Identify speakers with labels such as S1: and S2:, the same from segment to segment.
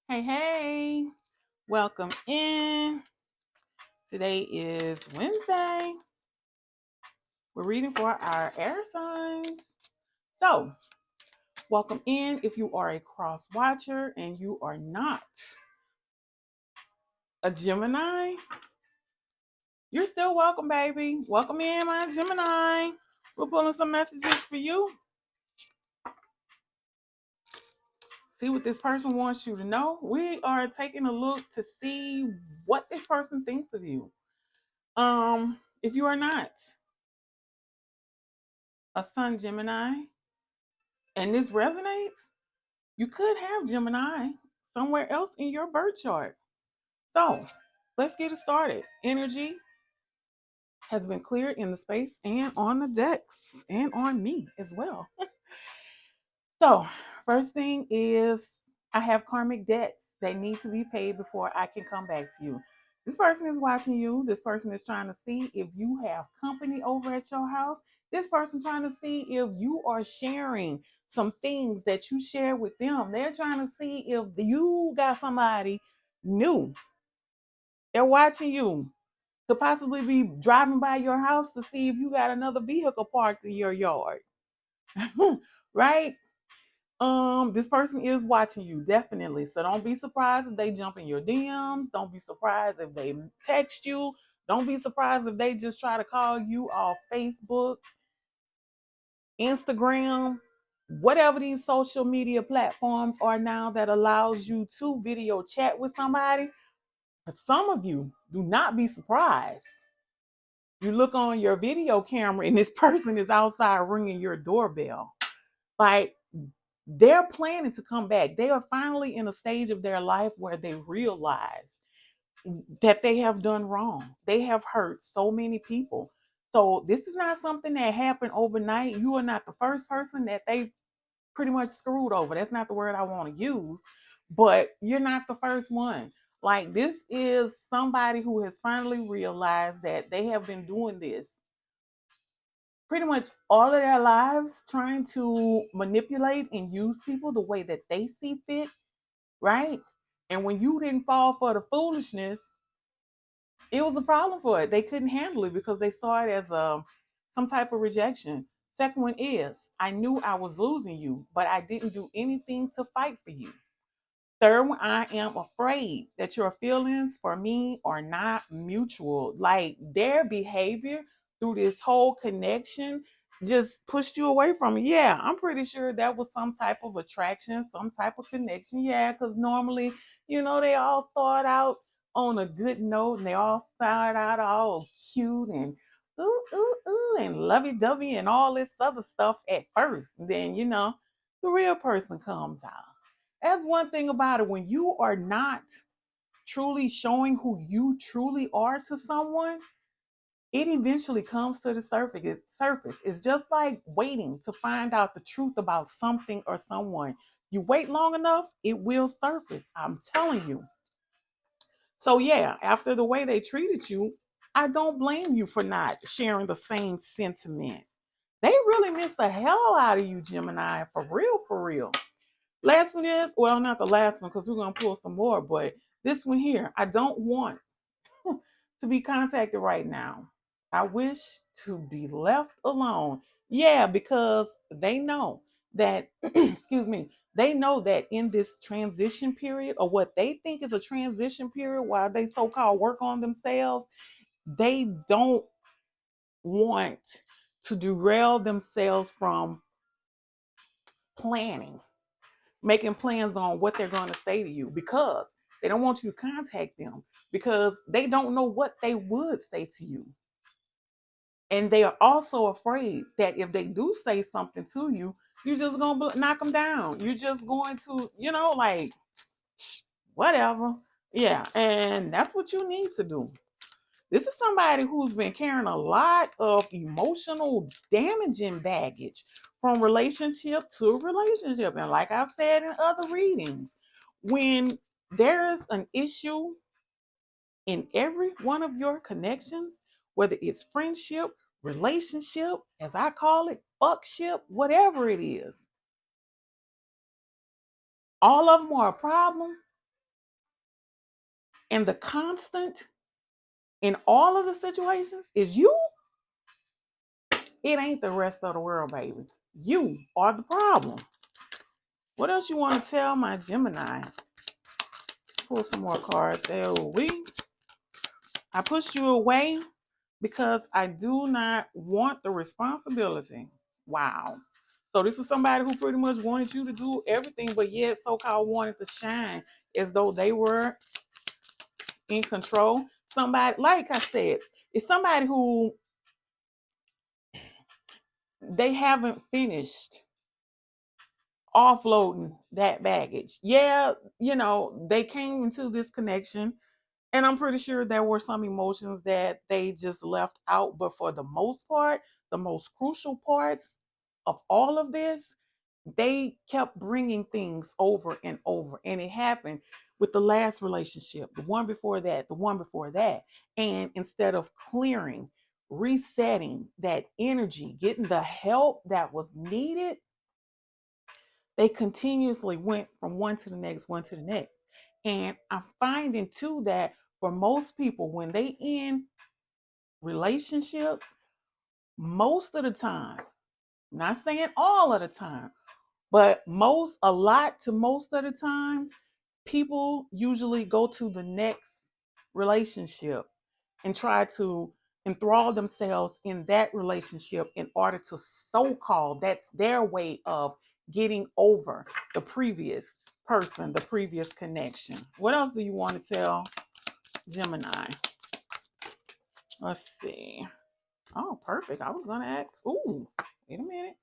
S1: Hey, hey, welcome in. Today is Wednesday. We're reading for our air signs. So, welcome in if you are a cross watcher and you are not a Gemini. You're still welcome, baby. Welcome in, my Gemini. We're pulling some messages for you. See what this person wants you to know. We are taking a look to see what this person thinks of you. If you are not a Sun Gemini, and this resonates, you could have Gemini somewhere else in your birth chart. So let's get it started. Energy has been cleared in the space and on the decks and on me as well. So, first thing is I have karmic debts that need to be paid before I can come back to you. This person is watching you. This person is trying to see if you have company over at your house. This person trying to see if you are sharing some things that you share with them. They're trying to see if you got somebody new. They're watching you. Could possibly be driving by your house to see if you got another vehicle parked in your yard. Right? This person is watching you, definitely. So don't be surprised if they jump in your DMs. Don't be surprised if they text you. Don't be surprised if they just try to call you off Facebook, Instagram, whatever these social media platforms are now that allows you to video chat with somebody. But some of you do not be surprised. You look on your video camera and this person is outside ringing your doorbell. Like, they're planning to come back. They are finally in a stage of their life where they realize that they have done wrong. They have hurt so many people. So this is not something that happened overnight. You are not the first person that they pretty much screwed over. That's not the word I want to use, but you're not the first one. Like, this is somebody who has finally realized that they have been doing this pretty much all of their lives, trying to manipulate and use people the way that they see fit, right? And when you didn't fall for the foolishness, it was a problem for it. They couldn't handle it because they saw it as some type of rejection. Second one is, I knew I was losing you, but I didn't do anything to fight for you. Third one, I am afraid that your feelings for me are not mutual. Like, their behavior through this whole connection just pushed you away from me. Yeah, I'm pretty sure that was some type of attraction, some type of connection. Yeah, because normally, they all start out on a good note and they all start out all cute and ooh and lovey dovey and all this other stuff at first. Then, the real person comes out. That's one thing about it. When you are not truly showing who you truly are to someone, it eventually comes to the surface. It's just like waiting to find out the truth about something or someone. You wait long enough, it will surface. I'm telling you. So yeah, after the way they treated you, I don't blame you for not sharing the same sentiment. They really missed the hell out of you, Gemini, for real, for real. Last one is, well, not the last one because we're going to pull some more, but this one here, I don't want to be contacted right now. I wish to be left alone. Yeah, because they know that, excuse me, they know that in this transition period, or what they think is a transition period while they so called work on themselves, they don't want to derail themselves from planning, making plans on what they're going to say to you, because they don't want you to contact them because they don't know what they would say to you. And they are also afraid that if they do say something to you, you're just going to knock them down. You're just going to, like, whatever. Yeah. And that's what you need to do. This is somebody who's been carrying a lot of emotional damaging baggage from relationship to relationship. And like I've said in other readings, when there's an issue in every one of your connections, whether it's friendship, relationship, as I call it, fuckship, whatever it is, all of them are a problem. And the constant in all of the situations is you. It ain't the rest of the world, baby. You are the problem. What else you want to tell my Gemini? Pull some more cards. I push you away because I do not want the responsibility. Wow. So this is somebody who pretty much wanted you to do everything, but yet so-called wanted to shine as though they were in control. Somebody, like I said, it's somebody who they haven't finished offloading that baggage. Yeah, they came into this connection and I'm pretty sure there were some emotions that they just left out. But for the most part, the most crucial parts of all of this, they kept bringing things over and over. And it happened with the last relationship, the one before that, the one before that. And instead of clearing, resetting that energy, getting the help that was needed, they continuously went from one to the next, one to the next. And I'm finding too that for most people, when they end relationships, most of the time, not saying all of the time, but a lot to most of the time, people usually go to the next relationship and try to enthrall themselves in that relationship in order to so-called, that's their way of getting over the previous person, the previous connection. What else do you want to tell Gemini? Let's see. Oh, perfect. I was going to ask. Ooh, wait a minute.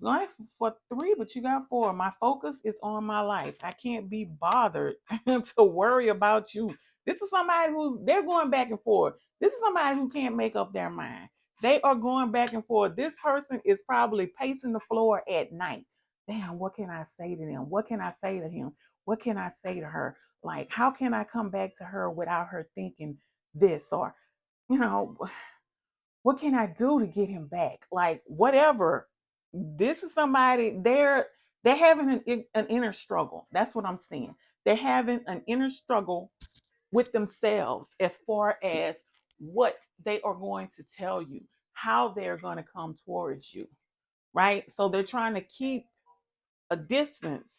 S1: Going for 3, but you got 4. My focus is on my life. I can't be bothered to worry about you. This is somebody they're going back and forth. This is somebody who can't make up their mind. They are going back and forth. This person is probably pacing the floor at night. Damn, what can I say to them? What can I say to him? What can I say to her? Like, how can I come back to her without her thinking this? Or, you know, what can I do to get him back? Like, whatever. This is somebody they're having an inner struggle. That's what I'm seeing. They're having an inner struggle with themselves as far as what they are going to tell you, how they're going to come towards you, right? So they're trying to keep a distance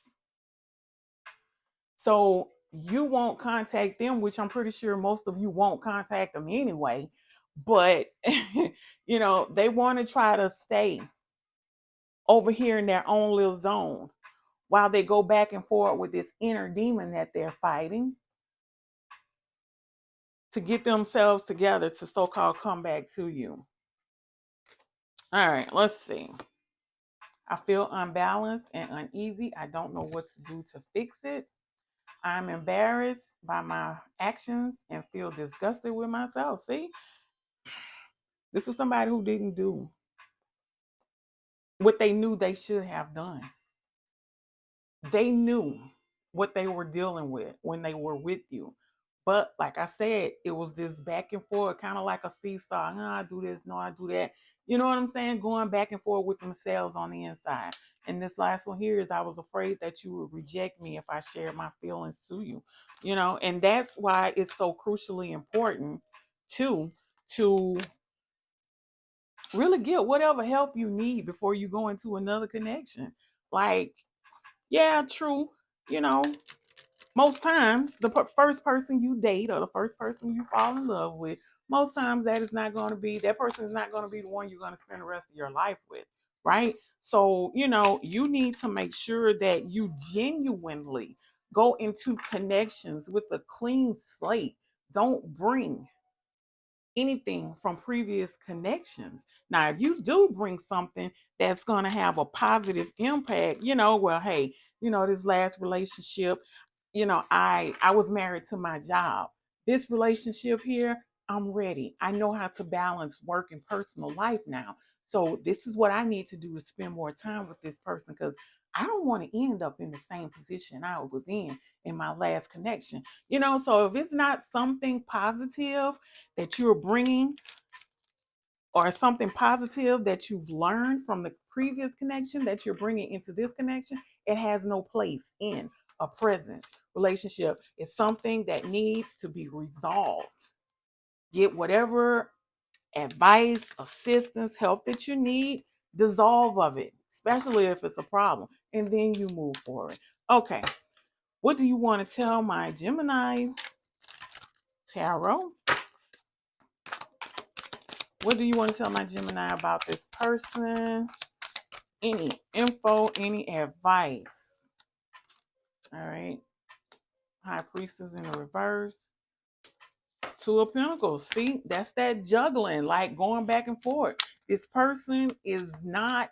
S1: so you won't contact them, which I'm pretty sure most of you won't contact them anyway. But they want to try to stay over here in their own little zone while they go back and forth with this inner demon that they're fighting to get themselves together to so-called come back to you. All right, let's see. I feel unbalanced and uneasy. I don't know what to do to fix it. I'm embarrassed by my actions and feel disgusted with myself. See, this is somebody who didn't do what they knew they should have done. They knew what they were dealing with when they were with you. But like I said, it was this back and forth, kind of like a seesaw. No, I do this, no, I do that. You know what I'm saying? Going back and forth with themselves on the inside. And this last one here is I was afraid that you would reject me if I shared my feelings to you. And that's why it's so crucially important to really get whatever help you need before you go into another connection. Like, yeah, true. You know, most times the first person you date or the first person you fall in love with, most times that person is not going to be the one you're going to spend the rest of your life with, right? So, you need to make sure that you genuinely go into connections with a clean slate. Don't bring anything from previous connections. Now, if you do bring something that's going to have a positive impact, well, hey, this last relationship, I was married to my job. This relationship here, I'm ready. I know how to balance work and personal life now. So this is what I need to do to spend more time with this person because I don't want to end up in the same position I was in my last connection. So if it's not something positive that you're bringing or something positive that you've learned from the previous connection that you're bringing into this connection, it has no place in a present relationship. It's something that needs to be resolved. Get whatever advice, assistance, help that you need, dissolve of it, especially if it's a problem, and then you move forward. Okay, what do you want to tell my Gemini tarot? What do you want to tell my Gemini about this person? Any info, any advice? All right. High Priestess in the reverse. Two of Pentacles. See, that's that juggling, like going back and forth. This person is not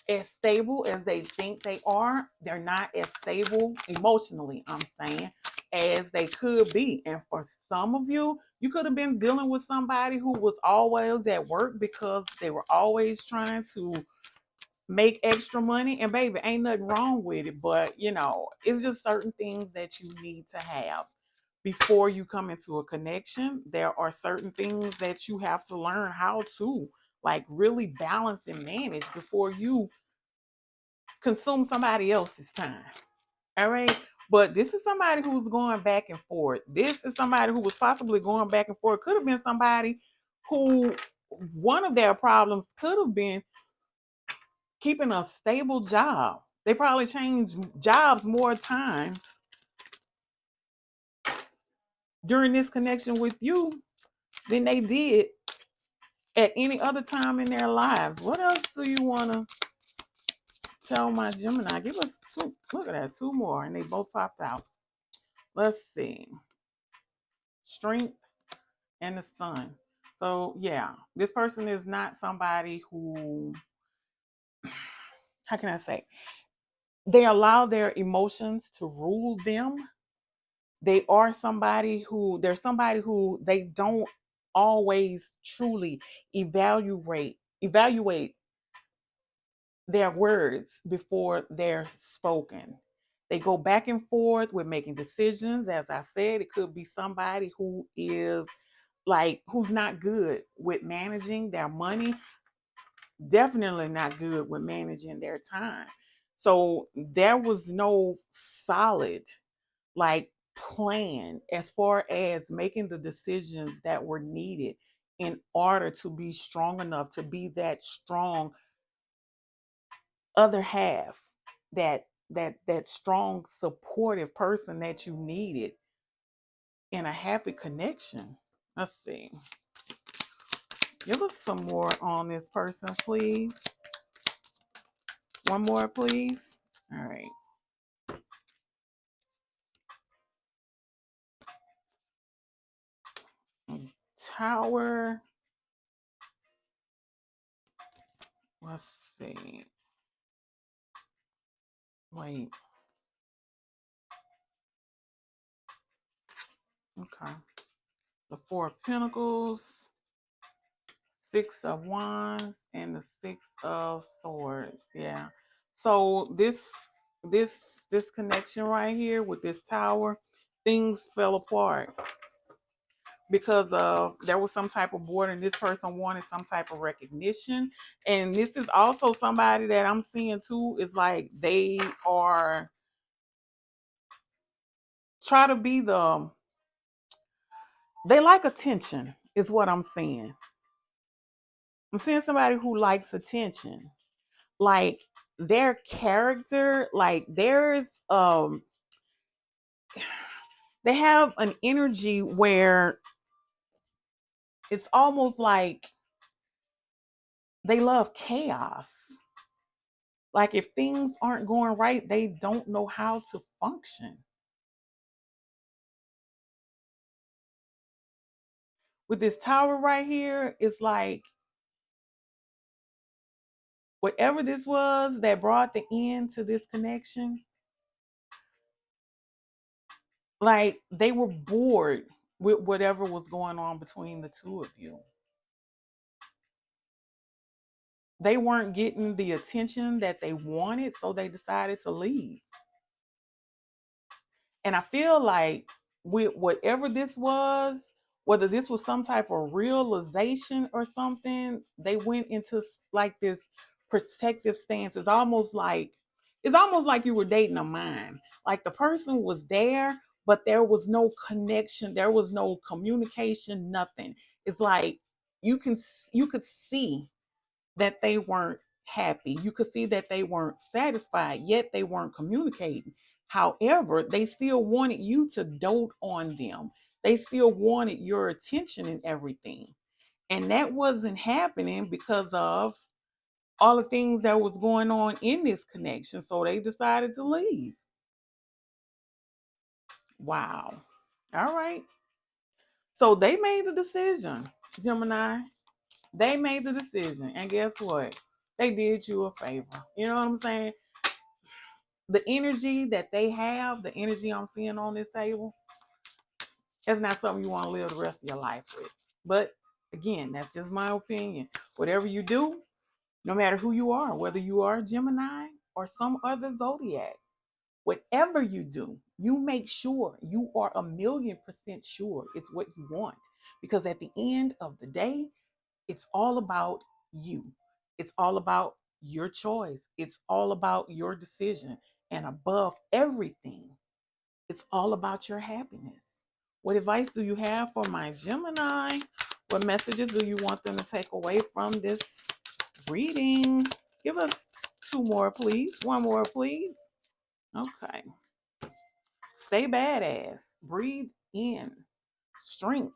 S1: as stable as they think they are. They're not as stable emotionally, I'm saying, as they could be. And for some of you, you could have been dealing with somebody who was always at work because they were always trying to make extra money. And baby, ain't nothing wrong with it, but it's just certain things that you need to have before you come into a connection. There are certain things that you have to learn how to like really balance and manage before you consume somebody else's time. All right. But this is somebody who's going back and forth. This is somebody who was possibly going back and forth. Could have been somebody who one of their problems could have been keeping a stable job. They probably changed jobs more times during this connection with you than they did at any other time in their lives. What else do you want to tell my Gemini? Give us two. Look at that, two more, and they both popped out. Let's see. Strength and the Sun. So yeah, this person is not somebody who, how can I say, they allow their emotions to rule them. They're somebody who they don't always truly evaluate their words before they're spoken. They go back and forth with making decisions. As I said, it could be somebody who is like who's not good with managing their money, definitely not good with managing their time. So there was no solid like plan as far as making the decisions that were needed in order to be strong enough to be that strong other half, that strong supportive person that you needed in a happy connection. Let's see. Give us some more on this person, please. One more, please. All right. Tower. Let's see. Wait. Okay. The Four of Pentacles, Six of Wands, and the Six of Swords. Yeah. So this this connection right here with this tower, things fell apart because of there was some type of boredom. This person wanted some type of recognition. And this is also somebody that I'm seeing too, is like they are try to be they like attention is what I'm seeing. I'm seeing somebody who likes attention. Like their character, like they have an energy where it's almost like they love chaos. Like if things aren't going right, they don't know how to function. With this tower right here, it's like whatever this was that brought the end to this connection, like they were bored with whatever was going on between the two of you. They weren't getting the attention that they wanted, so they decided to leave. And I feel like with whatever this was, whether this was some type of realization or something, they went into like this protective stance. It's almost like It's almost like you were dating a mime. Like the person was there, but there was no connection, there was no communication, nothing. It's like you can you could see that they weren't happy. You could see that they weren't satisfied, yet they weren't communicating. However, they still wanted you to dote on them. They still wanted your attention and everything. And that wasn't happening because of all the things that was going on in this connection. So they decided to leave. Wow. All right. So they made the decision, Gemini. They made the decision. And guess what? They did you a favor. You know what I'm saying? The energy that they have, the energy I'm seeing on this table, that's not something you want to live the rest of your life with. But again, that's just my opinion. Whatever you do, no matter who you are, whether you are Gemini or some other zodiac, whatever you do, you make sure you are 1,000,000% sure it's what you want. Because at the end of the day, it's all about you. It's all about your choice. It's all about your decision. And above everything, it's all about your happiness. What advice do you have for my Gemini? What messages do you want them to take away from this reading? Give us two more, please. One more, please. Okay. Stay badass. Breathe in strength.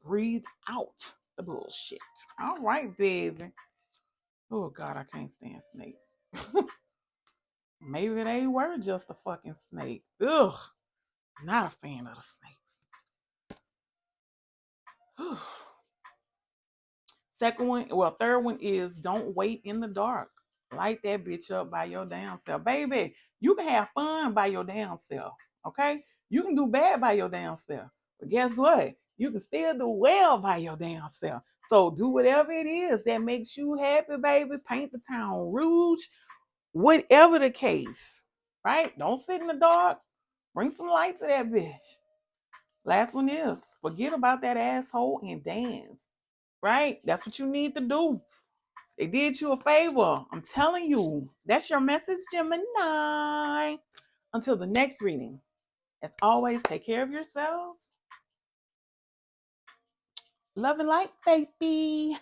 S1: Breathe out the bullshit. All right, baby. Oh, God, I can't stand snakes. Maybe they were just a fucking snake. Ugh. Not a fan of the snakes. Second one, well, third one is don't wait in the dark. Light that bitch up by your damn self. Baby, you can have fun by your damn self. Okay? You can do bad by your damn self. But guess what? You can still do well by your damn self. So do whatever it is that makes you happy, baby. Paint the town rouge. Whatever the case. Right? Don't sit in the dark. Bring some light to that bitch. Last one is forget about that asshole and dance. Right? That's what you need to do. They did you a favor. I'm telling you. That's your message, Gemini. Until the next reading, as always, take care of yourselves. Love and light, baby.